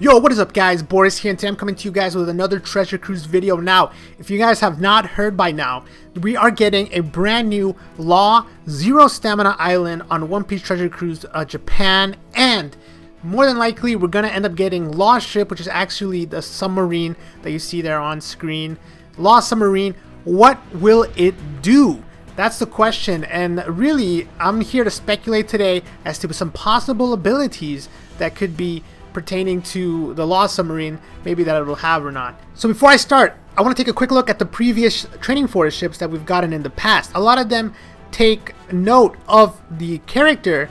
Yo, what is up guys? Boris here, and today I'm coming to you guys with another Treasure Cruise video. Now, if you guys have not heard by now, we are getting a brand new Law Zero Stamina Island on One Piece Treasure Cruise Japan, and more than likely we're gonna end up getting Law Ship, which is actually the submarine that you see there on screen. Law Submarine, what will it do? That's the question, and really I'm here to speculate today as to some possible abilities that could be pertaining to the Law Submarine, maybe that it will have or not. So before I start, I want to take a quick look at the previous training forest ships that we've gotten in the past. A lot of them take note of the character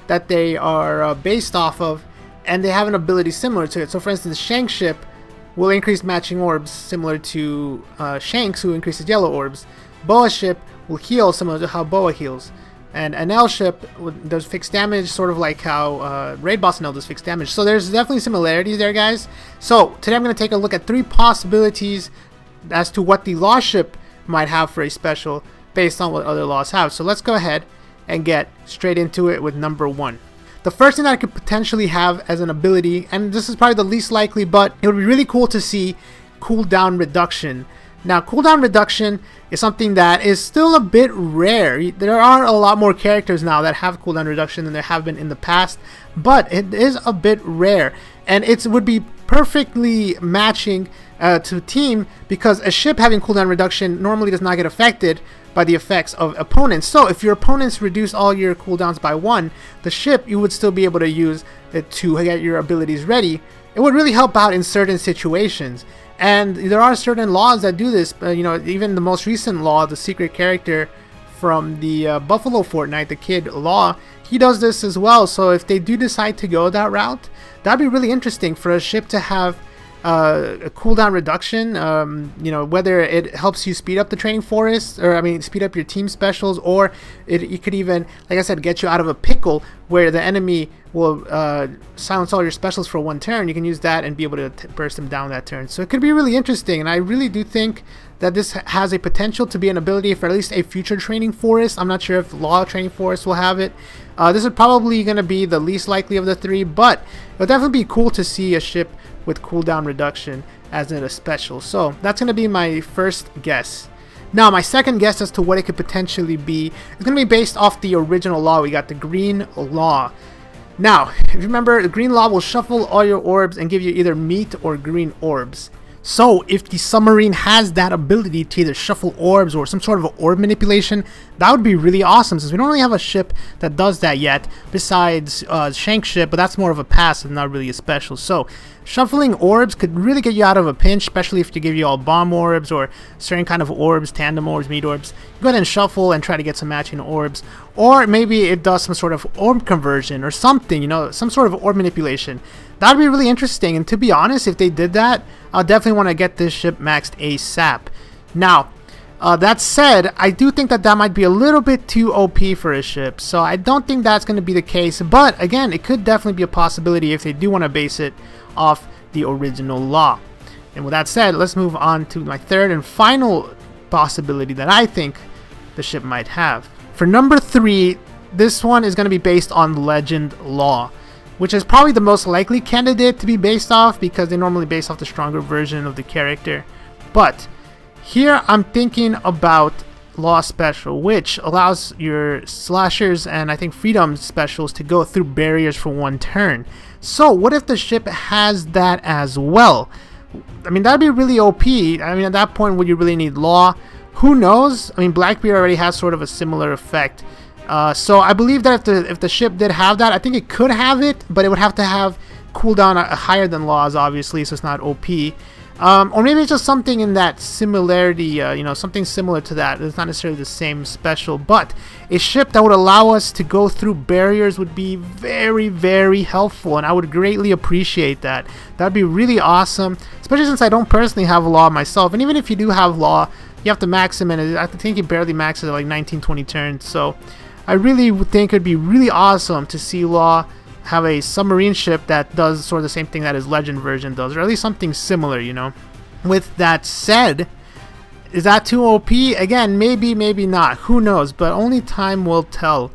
that they are based off of, and they have an ability similar to it. So for instance, Shank's ship will increase matching orbs similar to Shank's, who increases yellow orbs. Boa's ship will heal similar to how Boa heals. And an L ship does fixed damage, sort of like how Raid Boss L does fixed damage. So there's definitely similarities there, guys. So today I'm going to take a look at 3 possibilities as to what the Law ship might have for a special based on what other Laws have. So let's go ahead and get straight into it with number 1. The first thing that I could potentially have as an ability, and this is probably the least likely, but it would be really cool to see cooldown reduction. Now, cooldown reduction is something that is still a bit rare. There are a lot more characters now that have cooldown reduction than there have been in the past, but it is a bit rare, and it would be perfectly matching to team, because a ship having cooldown reduction normally does not get affected by the effects of opponents. So if your opponents reduce all your cooldowns by 1, the ship you would still be able to use it to get your abilities ready. It would really help out in certain situations. And there are certain laws that do this. You know, even the most recent law, the secret character from the Buffalo Fortnite, the Kid Law, he does this as well. So if they do decide to go that route, that'd be really interesting for a ship to have a cooldown reduction. You know, whether it helps you speed up the training forest, or I mean speed up your team specials, or it could even, like I said, get you out of a pickle where the enemy will silence all your specials for 1 turn. You can use that and be able to burst them down that turn. So it could be really interesting, and I really do think that this has a potential to be an ability for at least a future training forest. I'm not sure if Law training forest will have it. This is probably going to be the least likely of the 3, but it would definitely be cool to see a ship with cooldown reduction as in a special. So that's going to be my first guess. Now my second guess as to what it could potentially be is going to be based off the original Law. We got the Green Law. Now if you remember, the Green Law will shuffle all your orbs and give you either meat or green orbs. So if the submarine has that ability to either shuffle orbs or some sort of orb manipulation, that would be really awesome, since we don't really have a ship that does that yet besides Shank's ship, but that's more of a passive, not really a special. So shuffling orbs could really get you out of a pinch, especially if you give you all bomb orbs or certain kind of orbs, tandem orbs, meat orbs. Go ahead and shuffle and try to get some matching orbs, or maybe it does some sort of orb conversion or something, you know, some sort of orb manipulation. That would be really interesting, and to be honest, if they did that, I'll definitely want to get this ship maxed ASAP. Now, that said, I do think that that might be a little bit too OP for a ship, so I don't think that's going to be the case, but again, it could definitely be a possibility if they do want to base it off the original Law. And with that said, let's move on to my third and final possibility that I think the ship might have. For number 3, this one is going to be based on Legend Law, which is probably the most likely candidate to be based off, because they normally base off the stronger version of the character. But here I'm thinking about Law Special, which allows your slashers and I think freedom specials to go through barriers for 1 turn. So what if the ship has that as well? I mean, that'd be really OP. I mean, at that point, would you really need Law? Who knows? I mean, Blackbeard already has sort of a similar effect. So I believe that if the ship did have that, I think it could have it, but it would have to have cooldown higher than Law's, obviously, so it's not OP. Or maybe it's just something in that similarity, you know, something similar to that. It's not necessarily the same special, but a ship that would allow us to go through barriers would be very, very helpful, and I would greatly appreciate that. That would be really awesome, especially since I don't personally have Law myself, and even if you do have Law, you have to max him, and I think he barely maxes at like 19-20 turns, so I really would think it would be really awesome to see Law have a submarine ship that does sort of the same thing that his Legend version does, or at least something similar, you know. With that said, is that too OP? Again, maybe, maybe not. Who knows? But only time will tell.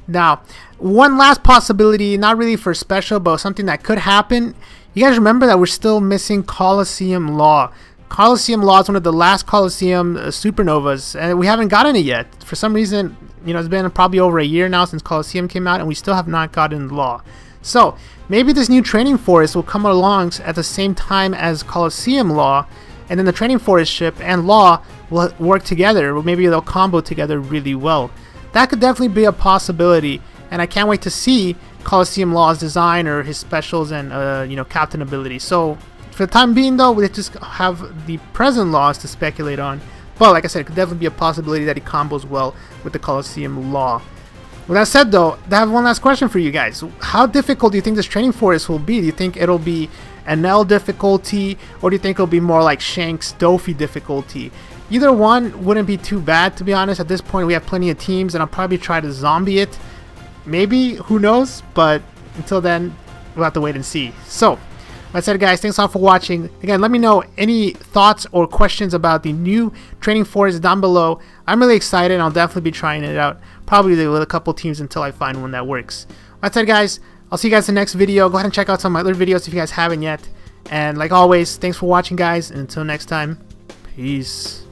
Now, one last possibility, not really for special, but something that could happen. You guys remember that we're still missing Colosseum Law. Colosseum Law is one of the last Colosseum supernovas, and we haven't gotten it yet. For some reason, you know, it's been probably over a year now since Colosseum came out, and we still have not gotten the Law. So maybe this new training forest will come along at the same time as Colosseum Law, and then the training forest ship and Law will work together, or maybe they'll combo together really well. That could definitely be a possibility, and I can't wait to see Colosseum Law's design or his specials and you know, captain ability. So for the time being though, we just have the present Laws to speculate on, but like I said, it could definitely be a possibility that he combos well with the Colosseum Law. With that said though, I have one last question for you guys. How difficult do you think this training forest will be? Do you think it'll be an L difficulty, or do you think it'll be more like Shanks Dofi difficulty? Either one wouldn't be too bad, to be honest. At this point we have plenty of teams, and I'll probably try to zombie it. Maybe, who knows, but until then we'll have to wait and see. So like I said, guys, thanks a lot for watching. Again, let me know any thoughts or questions about the new training forest down below. I'm really excited, and I'll definitely be trying it out, probably with a couple teams until I find one that works. Like I said, guys, I'll see you guys in the next video. Go ahead and check out some of my other videos if you guys haven't yet. And like always, thanks for watching, guys, and until next time, peace.